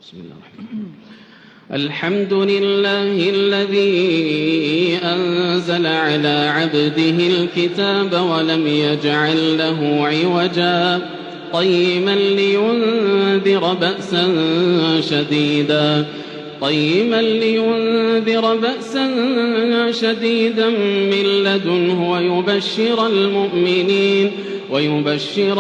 بسم الله الرحمن الرحيم. الحمد لله الذي أنزل على عبده الكتاب ولم يجعل له عوجا قيما لينذر بأسا شديدا من لدنه ويبشر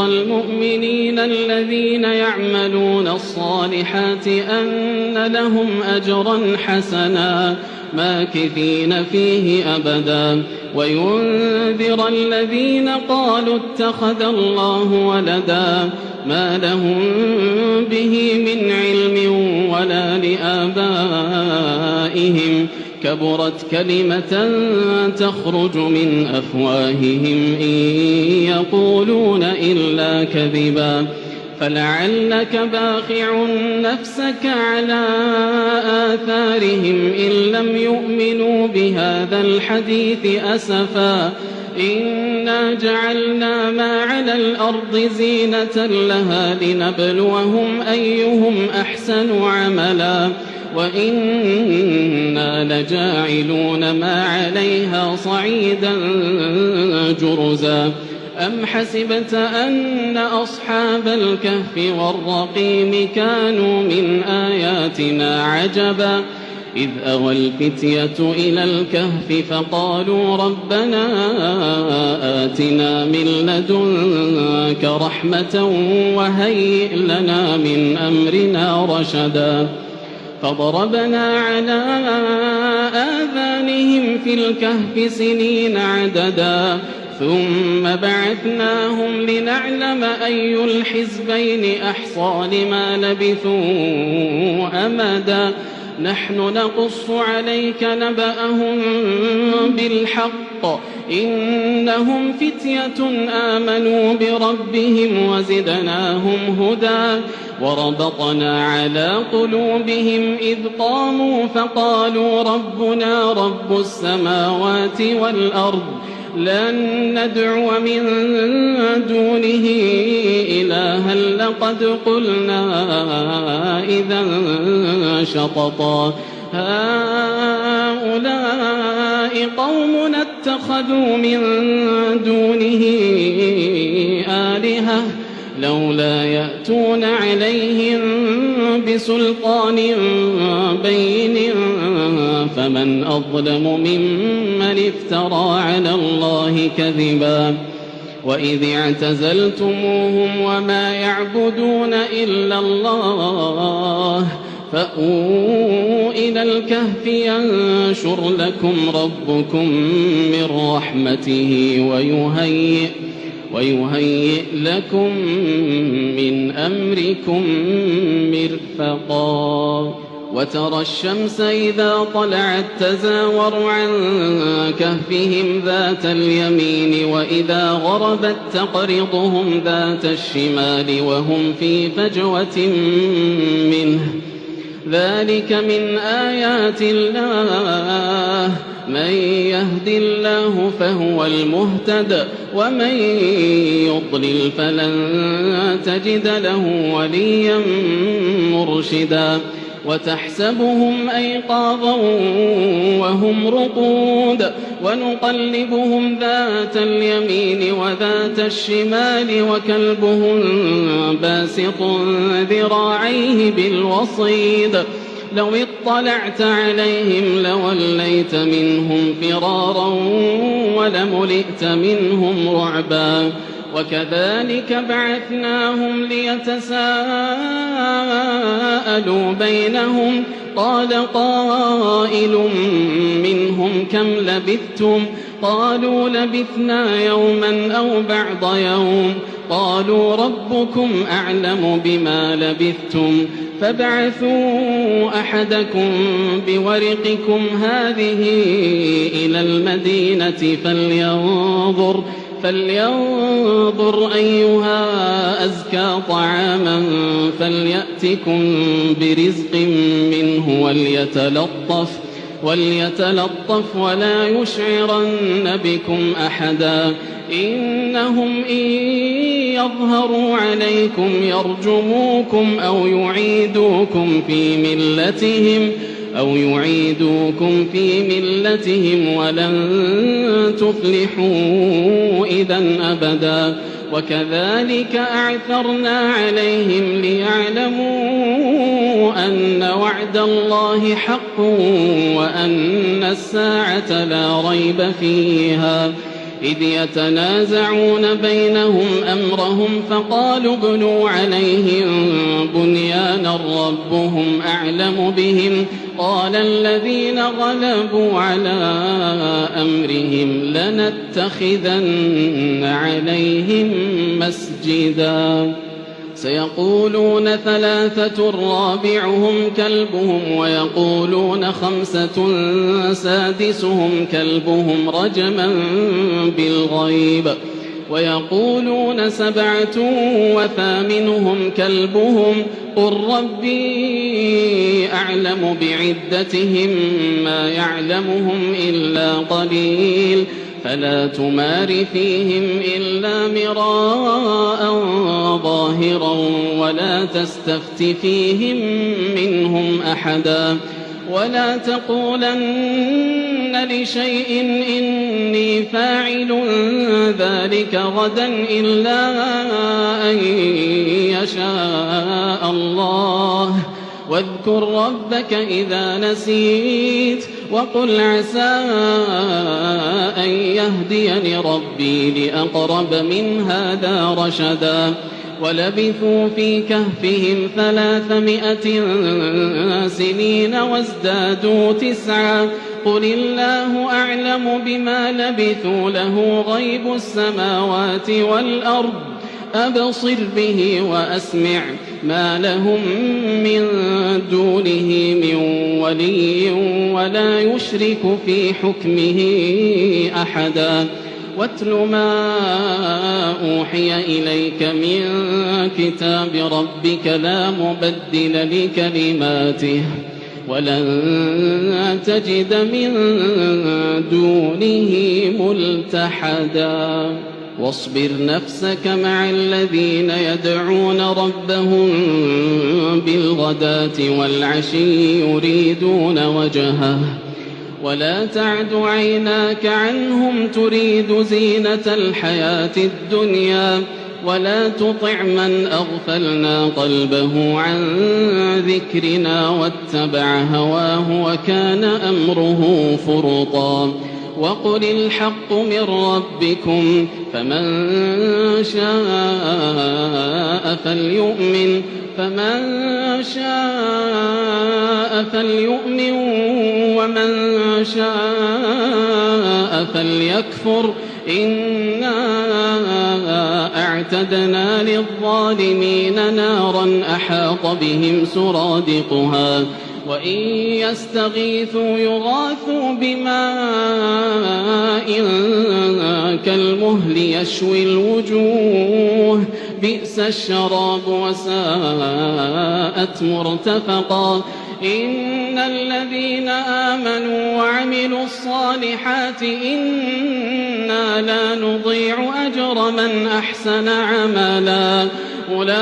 المؤمنين الذين يعملون الصالحات أن لهم أجرا حسنا ماكثين فيه أبدا وينذر الذين قالوا اتخذ الله ولدا ما لهم به من علم ولا لآبائهم كبرت كلمة تخرج من أفواههم إن يقولون إلا كذبا فلعلك باخع نفسك على آثارهم إن لم يؤمنوا بهذا الحديث أسفا إنا جعلنا ما على الأرض زينة لها لنبلوهم أيهم أحسن عملا وإنا لجاعلون ما عليها صعيدا جرزا أم حسبت أن أصحاب الكهف والرقيم كانوا من آياتنا عجبا إذ أوى الفتية إلى الكهف فقالوا ربنا آتنا من لدنك رحمة وهيئ لنا من أمرنا رشدا فضربنا على آذانهم في الكهف سنين عددا ثم بعثناهم لنعلم أي الحزبين أحصى لما لبثوا أمدا نحن نقص عليك نبأهم بالحق إنهم فتية آمنوا بربهم وزدناهم هدى وربطنا على قلوبهم إذ قاموا فقالوا ربنا رب السماوات والأرض لن ندعو من دونه إلها لقد قلنا إذا شططا هؤلاء قومنا اتخذوا من دونه آلهة لولا يأتون عليهم بسلطان بين فمن أظلم ممن افترى على الله كذبا وإذ اعتزلتموهم وما يعبدون إلا الله فأووا إلى الكهف ينشر لكم ربكم من رحمته ويهيئ لكم من أمركم مرفقا وترى الشمس إذا طلعت تزاور عن كهفهم ذات اليمين وإذا غربت تقرضهم ذات الشمال وهم في فجوة منه ذلك من آيات الله من يهد الله فهو المهتد ومن يضلل فلن تجد له وليا مرشدا وتحسبهم أيقاظا وهم رقود ونقلبهم ذات اليمين وذات الشمال وكلبهم باسط ذراعيه بالوصيد لو اطلعت عليهم لوليت منهم فرارا ولملئت منهم رعبا وكذلك بعثناهم ليتساءلوا بينهم قال قائل منهم كم لبثتم قالوا لبثنا يوما أو بعض يوم قالوا ربكم أعلم بما لبثتم فابعثوا أحدكم بورقكم هذه إلى المدينة فلينظر أيها أزكى طعاما فليأتكم برزق منه وليتلطف ولا يشعرن بكم أحدا إنهم إن يظهروا عليكم يرجموكم أو يعيدوكم في ملتهم ولن تفلحوا إذا أبدا وكذلك أعثرنا عليهم ليعلموا أن وعد الله حق وأن الساعة لا ريب فيها إذ يتنازعون بينهم أمرهم فقالوا ابنوا عليهم بنيانا ربهم أعلم بهم قال الذين غلبوا على أمرهم لنتخذن عليهم مسجدا سيقولون ثلاثة رابعهم كلبهم ويقولون خمسة سادسهم كلبهم رجما بالغيب ويقولون سبعة وثامنهم كلبهم قل ربي أعلم بعدتهم ما يعلمهم إلا قليل فلا تمار فيهم إلا مراء ظاهرا ولا تستفت فيهم منهم أحدا ولا تقولن لشيء إني فاعل ذلك غدا إلا أن يشاء الله واذكر ربك إذا نسيت وقل عسى أن يهديني ربي لأقرب من هذا رشدا ولبثوا في كهفهم 300 سنين وازدادوا 9 قل الله أعلم بما لبثوا له غيب السماوات والأرض أبصر به وأسمع ما لهم من دونه من ولي ولا يشرك في حكمه أحدا واتل ما أوحي إليك من كتاب ربك لا مبدل لكلماته ولن تجد من دونه ملتحدا واصبر نفسك مع الذين يدعون ربهم بالغداة والعشي يريدون وجهه ولا تعد عيناك عنهم تريد زينة الحياة الدنيا ولا تطع من أغفلنا قلبه عن ذكرنا واتبع هواه وكان أمره فرطا وقل الحق من ربكم فمن شاء فليؤمن ومن شاء فليكفر إنا أعتدنا للظالمين نارا أحاط بهم سرادقها وإن يستغيثوا يغاثوا بماء كالمهل يشوي الوجوه بئس الشراب وساءت مرتفقا إن الذين آمنوا وعملوا الصالحات إنا لا نضيع أجر من أحسن عملا أولئك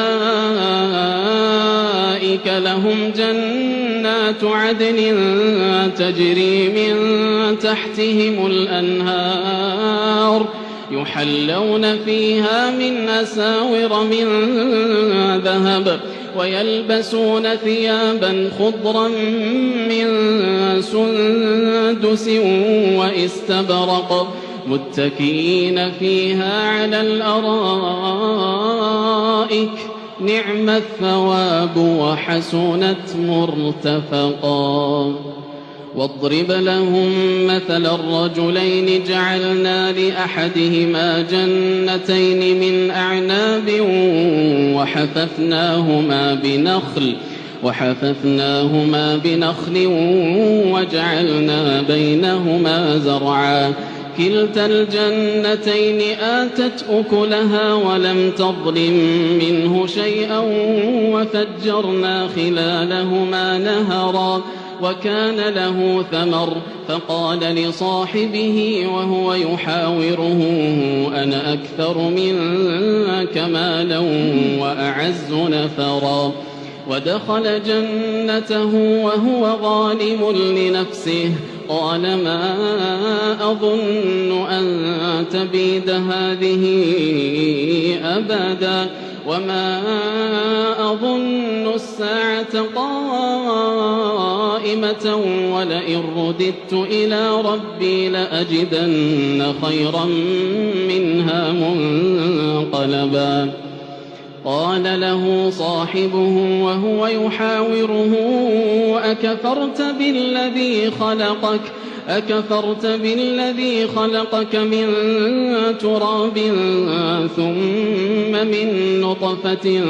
لهم جنات عدن تجري من تحتهم الأنهار يحلون فيها من أساور من ذهب ويلبسون ثيابا خضرا من سندس واستبرق متكئين فيها على الأرائك نعم الثواب وحسنت مرتفقا واضرب لهم مثل الرجلين جعلنا لأحدهما جنتين من أعناب وحففناهما بنخل وجعلنا بينهما زرعا كلتا الجنتين آتت أكلها ولم تظلم منه شيئا وفجرنا خلالهما نهرا وكان له ثمر فقال لصاحبه وهو يحاوره أنا أكثر منك مالا وأعز نفرا ودخل جنته وهو ظالم لنفسه قال ما أظن أن تبيد هذه أبدا وما أظن الساعة قائمة ولئن رددت إلى ربي لأجدن خيرا منها منقلبا قال له صاحبه وهو يحاوره أكفرت بالذي خلقك من تراب ثم من نطفة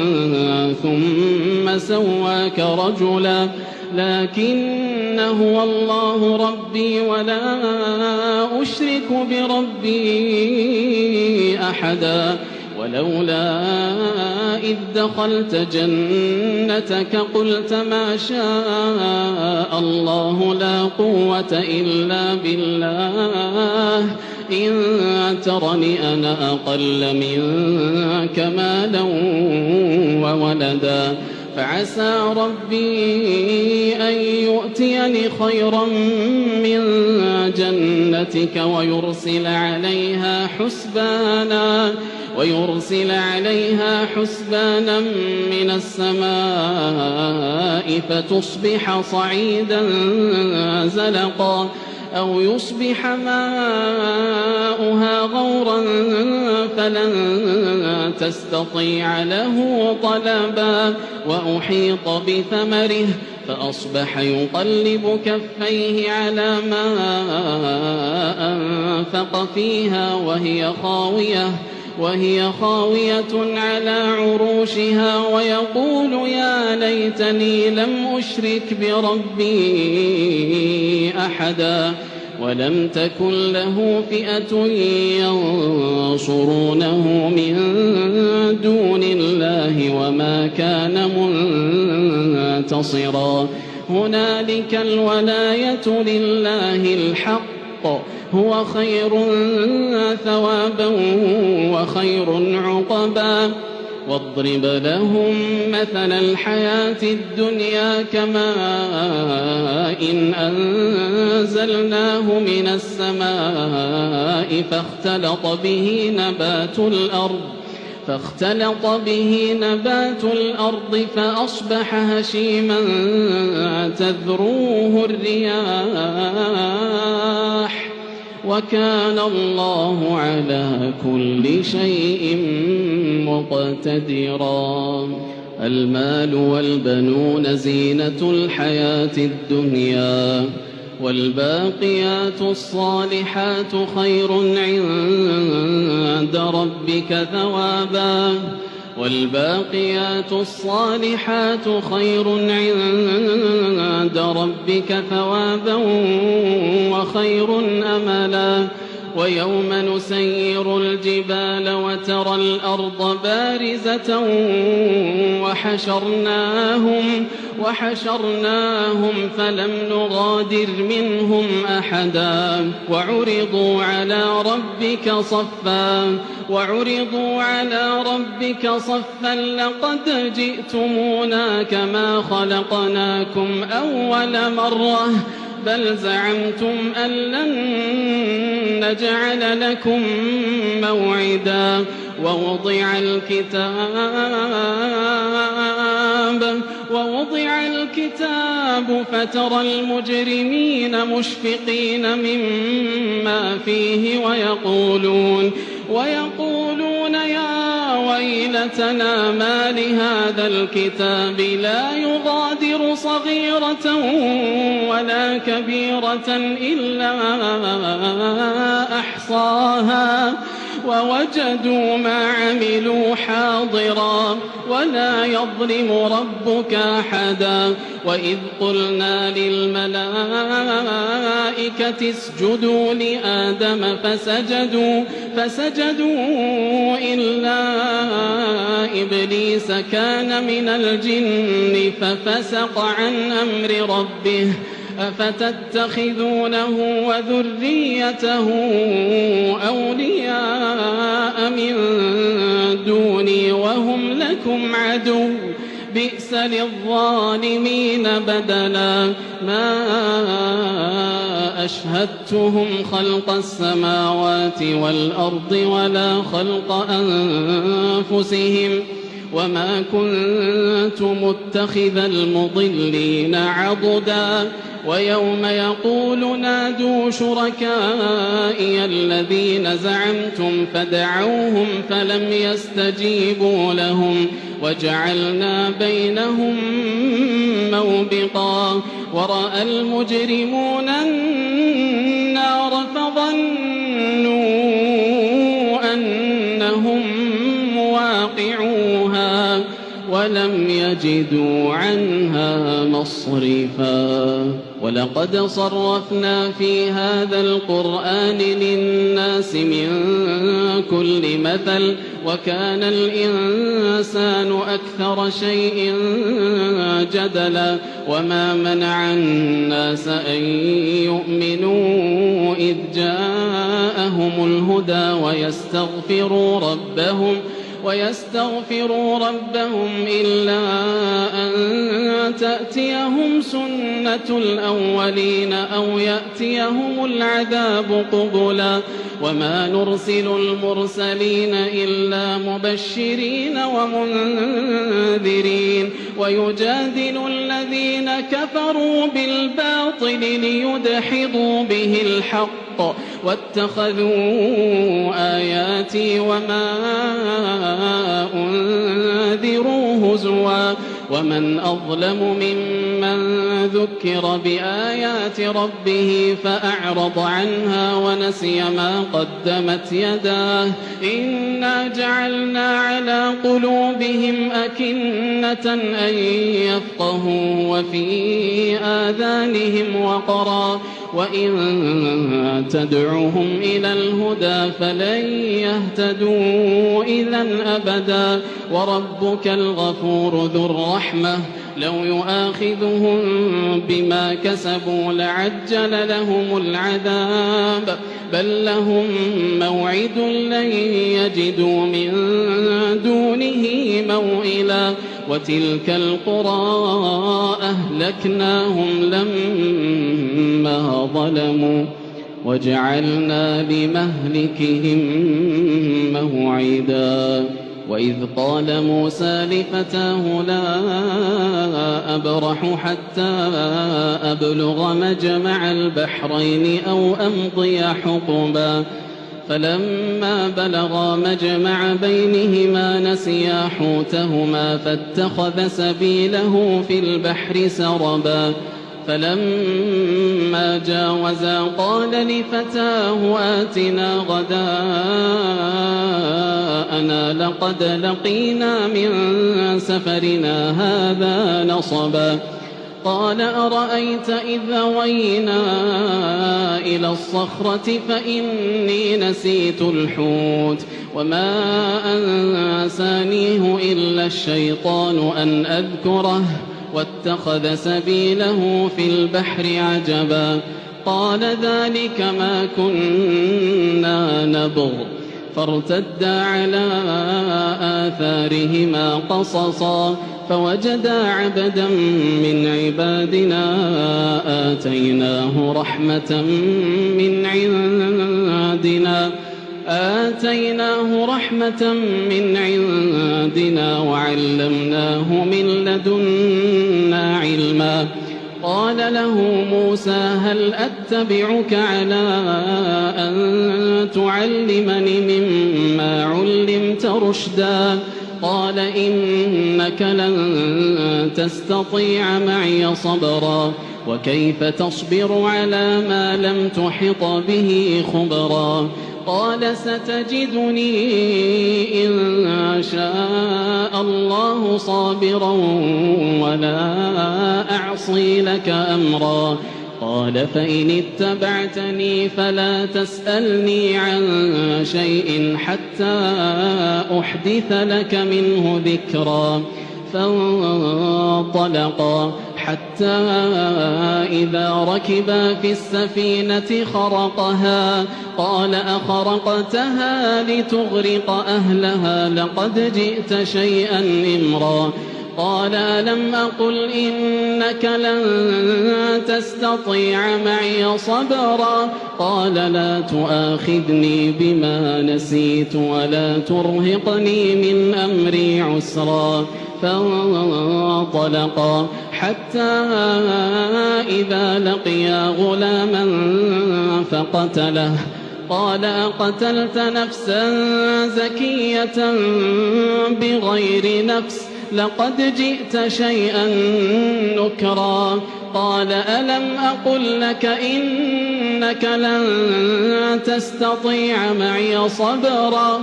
ثم سواك رجلا لكن هو الله ربي ولا أشرك بربي أحدا ولولا إذ دخلت جنتك قلت ما شاء الله لا قوة إلا بالله إن ترني أنا أقل منك مالا وولدا فعسى ربي أن يؤتيني خيرا من جنتك ويرسل عليها حسبانا من السماء فتصبح صعيدا زلقا أو يصبح ماؤها غورا فلن تستطيع له طلبا وأحيط بثمره فأصبح يقلب كفيه على ما أنفق فيها وهي خاوية على عروشها ويقول يا ليتني لم أشرك بربي أحدا ولم تكن له فئة ينصرونه من دون الله وما كان منتصرا هنالك الولاية لله الحق هو خير ثوابا وخير عقبا واضرب لهم مثل الحياة الدنيا كماء إن أنزلناه من السماء فاختلط به نبات الأرض فأصبح هشيما تذروه الرياح وكان الله على كل شيء مقتدرا المال والبنون زينة الحياة الدنيا والباقيات الصالحات خير عند ربك ثوابا وخير أملا ويوم نسير الجبال وترى الأرض بارزة وحشرناهم فلم نغادر منهم أحدا وعرضوا على ربك صفا لقد جئتمونا كما خلقناكم أول مرة بل زعمتم أن لن نجعل لكم موعدا ووضع الكتاب فترى المجرمين مشفقين مما فيه ويقولون يا ويلتنا ما لهذا الكتاب لا يغادر صغيرة ولا كبيرة إلا أحصاها ووجدوا ما عملوا حاضرا ولا يظلم ربك أحدا وإذ قلنا للملائكة اسجدوا لآدم فسجدوا إلا إبليس كان من الجن ففسق عن أمر ربه أفتتخذونه وذريته أولياء من دوني وهم لكم عدو بئس للظالمين بدلا ما أشهدتهم خلق السماوات والأرض ولا خلق أنفسهم وما كنت متخذ المضلين عضدا ويوم يقول نادوا شركائي الذين زعمتم فدعوهم فلم يستجيبوا لهم وجعلنا بينهم موبقا ورأى المجرمون النار فظنوا أنهم مواقعوها ولم يجدوا عنها مصرفا ولقد صرفنا في هذا القرآن للناس من كل مثل وكان الإنسان أكثر شيء جدلا وما منع الناس أن يؤمنوا إذ جاءهم الهدى ويستغفروا ربهم إلا أن تأتيهم سنة الأولين أو يأتيهم العذاب قبلا وما نرسل المرسلين إلا مبشرين ومنذرين ويجادل الذين كفروا بالباطل ليدحضوا به الحق واتخذوا آياتي وما أنذروا هزوا ومن أظلم ممن ذكر بآيات ربه فأعرض عنها ونسي ما قدمت يداه إنا جعلنا على قلوبهم أكنة أن يفقهوا وفي آذانهم وقرا وإن تدعوهم إلى الهدى فلن يهتدوا إذا أبدا وربك الغفور ذو الرحمة لو يؤاخذهم بما كسبوا لعجل لهم العذاب بل لهم موعد لن يجدوا من دونه موئلا وتلك القرى أهلكناهم لما ظلموا وجعلنا لمهلكهم موعدا وإذ قال موسى لفتاه لا أبرح حتى أبلغ مجمع البحرين أو أمضي حقبا فلما بلغا مجمع بينهما نسيا حوتهما فاتخذ سبيله في البحر سربا فلما جاوزا قال لفتاه آتنا غداءنا لقد لقينا من سفرنا هذا نصبا قال أرأيت إذ أوينا إلى الصخرة فإني نسيت الحوت وما أنسانيه إلا الشيطان أن أذكره واتخذ سبيله في البحر عجبا قال ذلك ما كنا نبغ فارتدا على آثارهما قصصا فوجدا عبدا من عبادنا آتيناه رحمة من عندنا وعلمناه من لدنا علما قال له موسى هل أتبعك على أن تعلمني مما علمت رشدا قال إنك لن تستطيع معي صبرا وكيف تصبر على ما لم تحط به خبرا قال ستجدني إن شاء الله صابرا ولا أعصي لك أمرا قال فإن اتبعتني فلا تسألني عن شيء حتى أحدث لك منه ذكرا فانطلقا حتى إذا ركبا في السفينة خرقها قال أخرقتها لتغرق أهلها لقد جئت شيئا إمرا قال ألم أقل إنك لن تستطيع معي صبرا قال لا تؤاخذني بما نسيت ولا ترهقني من أمري عسرا فانطلقا حتى إذا لقيا غلاما فقتله قال أقتلت نفسا زكية بغير نفس لقد جئت شيئا نكرا قال ألم أقل لك إنك لن تستطيع معي صبرا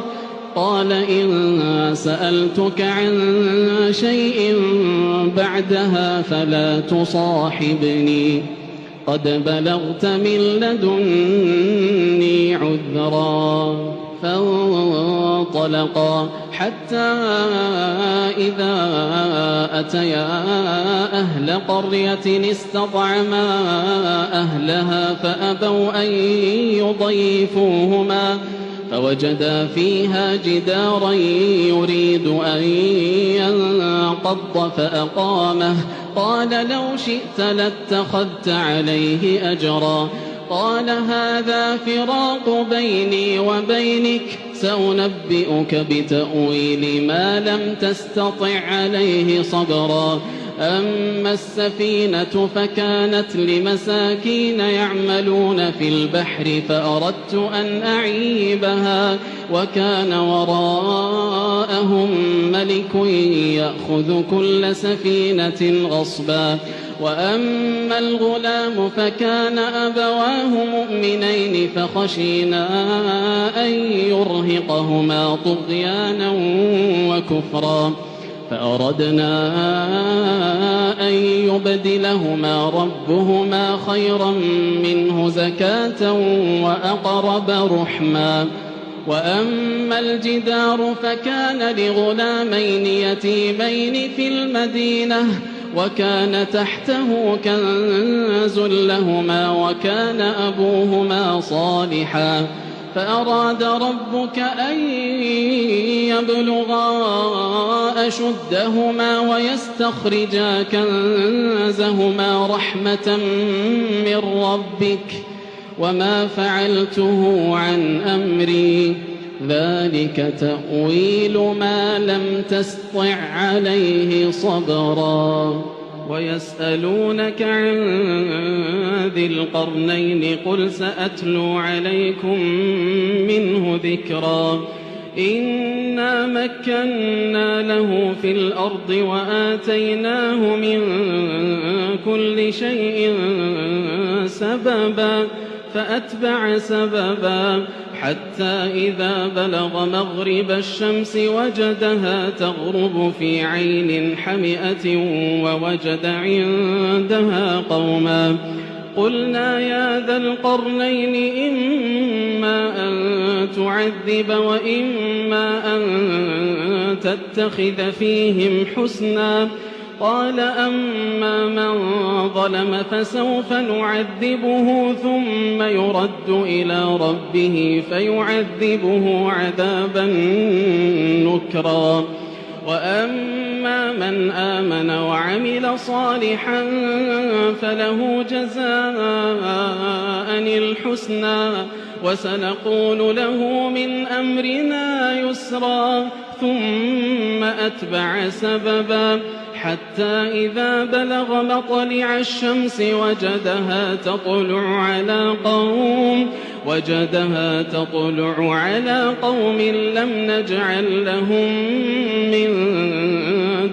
قال إن سألتك عن شيء بعدها فلا تصاحبني قد بلغت من لدني عذرا فانطلقا حتى إذا أتيا أهل قرية استطعما أهلها فأبوا أن يضيفوهما فوجدا فيها جدارا يريد أن ينقض فأقامه قال لو شئت لاتخذت عليه أجرا قال هذا فراق بيني وبينك سأنبئك بتأويل ما لم تستطع عليه صبرا أما السفينة فكانت لمساكين يعملون في البحر فأردت أن أعيبها وكان وراءهم ملك يأخذ كل سفينة غصبا وأما الغلام فكان أبواه مؤمنين فخشينا أن يرهقهما طغيانا وكفرا فأردنا أن يبدلهما ربهما خيرا منه زكاة وأقرب رحما وأما الجدار فكان لغلامين يتيمين في المدينة وكان تحته كنز لهما وكان أبوهما صالحا فأراد ربك أن يبلغا أشدهما ويستخرجا كنزهما رحمة من ربك وما فعلته عن أمري ذلك تأويل ما لم تسطع عليه صبرا ويسألونك عن ذي القرنين قل سأتلو عليكم منه ذكرا إنا مكنا له في الأرض وآتيناه من كل شيء سببا فأتبع سببا حتى إذا بلغ مغرب الشمس وجدها تغرب في عين حمئة ووجد عندها قوما قلنا يا ذا القرنين إما أن تعذب وإما أن تتخذ فيهم حسنا قال أما من ظلم فسوف نعذبه ثم يرد إلى ربه فيعذبه عذابا نكرا وأما من آمن وعمل صالحا فله جزاء الحسنى وسنقول له من أمرنا يسرا ثم أتبع سببا حتى إذا بلغ مطلع الشمس وجدها تطلع على قوم لم نجعل لهم من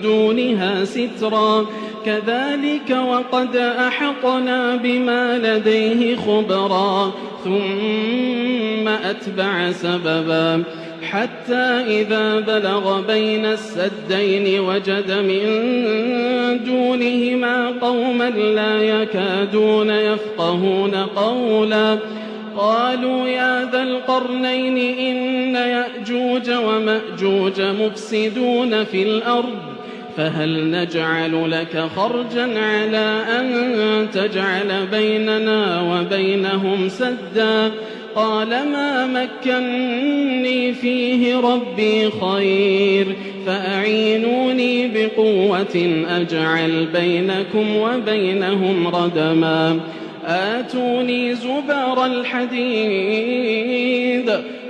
دونها سترا كذلك وقد أحطنا بما لديه خبرا ثم أتبع سببا حتى إذا بلغ بين السدين وجد من دونهما قوما لا يكادون يفقهون قولا قالوا يا ذا القرنين إن يأجوج ومأجوج مفسدون في الأرض فهل نجعل لك خرجا على أن تجعل بيننا وبينهم سدا قال ما مكني فيه ربي خير فأعينوني بقوة أجعل بينكم وبينهم ردما آتوني زبر الحديد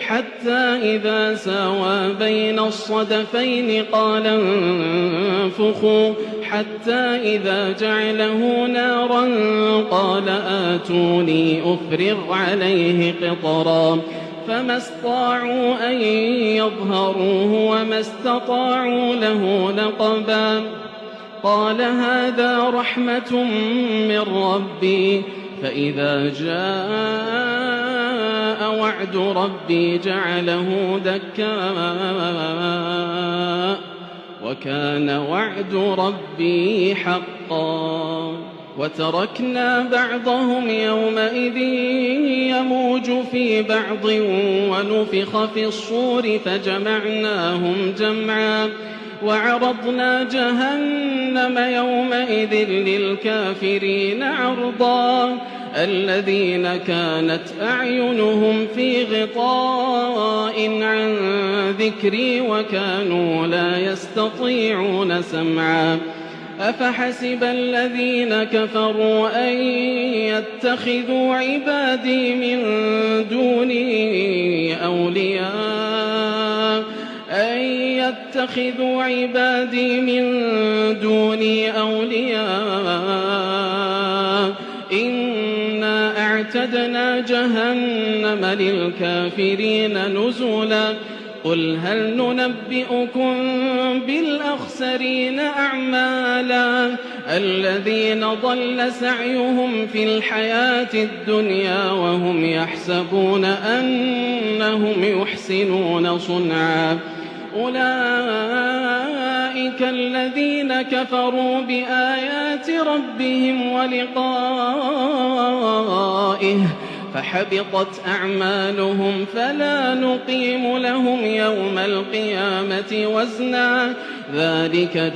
حتى إذا ساوى بين الصدفين قال انفخوا حتى إذا جعله نارا قال آتوني أفرغ عليه قطرا فما استطاعوا أن يظهروه وما استطاعوا له نقبا قال هذا رحمة من ربي فإذا جاء وعد ربي جعله دكا وكان وعد ربي حقا وتركنا بعضهم يومئذ يموج في بعض ونفخ في الصور فجمعناهم جمعا وعرضنا جهنم يومئذ للكافرين عرضا الذين كانت أعينهم في غطاء عن ذكري وكانوا لا يستطيعون سمعا أفحسب الذين كفروا أن يتخذوا عبادي من دوني أولياء إنا أعتدنا جهنم للكافرين نزلا قل هل ننبئكم بالأخسرين أعمالا الذين ضل سعيهم في الحياة الدنيا وهم يحسبون أنهم يحسنون صنعا أولئك الذين كفروا بآيات ربهم ولقائه فحبطت أعمالهم فلا نقيم لهم يوم القيامة وزنا ذلك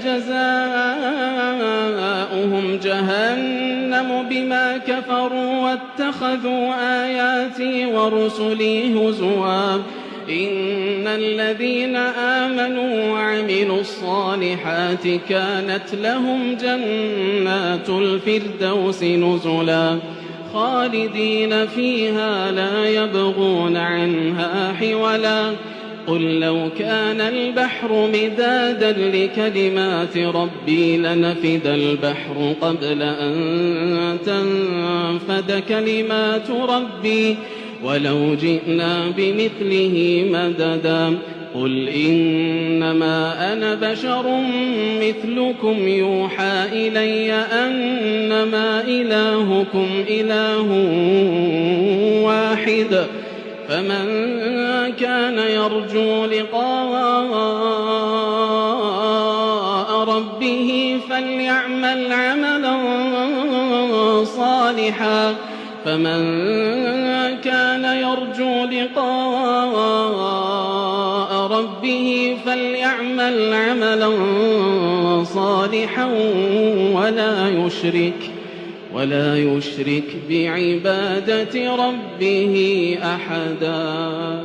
جزاؤهم جهنم بما كفروا واتخذوا آياتي ورسلي هزوا إن الذين آمنوا وعملوا الصالحات كانت لهم جنات الفردوس نزلا خالدين فيها لا يبغون عنها حولا قل لو كان البحر مدادا لكلمات ربي لنفد البحر قبل أن تنفد كلمات ربي ولو جئنا بمثله مددا قل إنما أنا بشر مثلكم يوحى إلي أنما إلهكم إله واحد فمن كان يرجو لقاء ربه فليعمل عملا صالحا ولا يشرك بعبادة ربه أحدا.